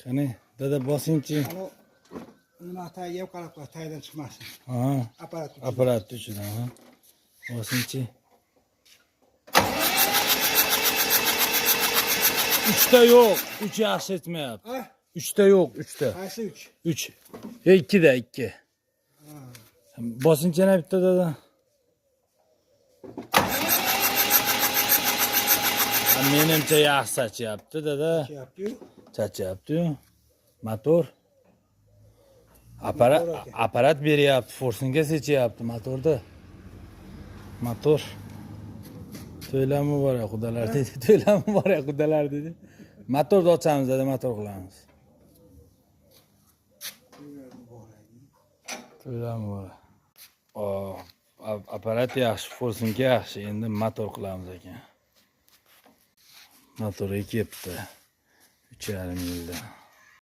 Qani, dada bosingchi. Nima tagiga ham qarab qo'y, tagidan chiqmasin. Ha, apparat uchun, ha. Bosingchi. 3ta yo'q, 3 yaxshi etmayapti. 3ta yo'q, 3ta. Qaysi 3? 3. 2da 2. Bosingchi yana bitta dada. Menimcha yaxshi sachyapti dada. Sachyapti-yu. Motor. Apparat beryapti, forsinga sechyapti motorda. Motor. To'ylar muborak xudolar dedi. To'ylar muborak xudolar dedi. Motorni ochamiz dada, motor qilamiz. To'ylar muborak. Apparat yaxshi, forsinga yaxshi. Endi motor qilamiz ekan. Motor kelibdi. 3,5 yilda.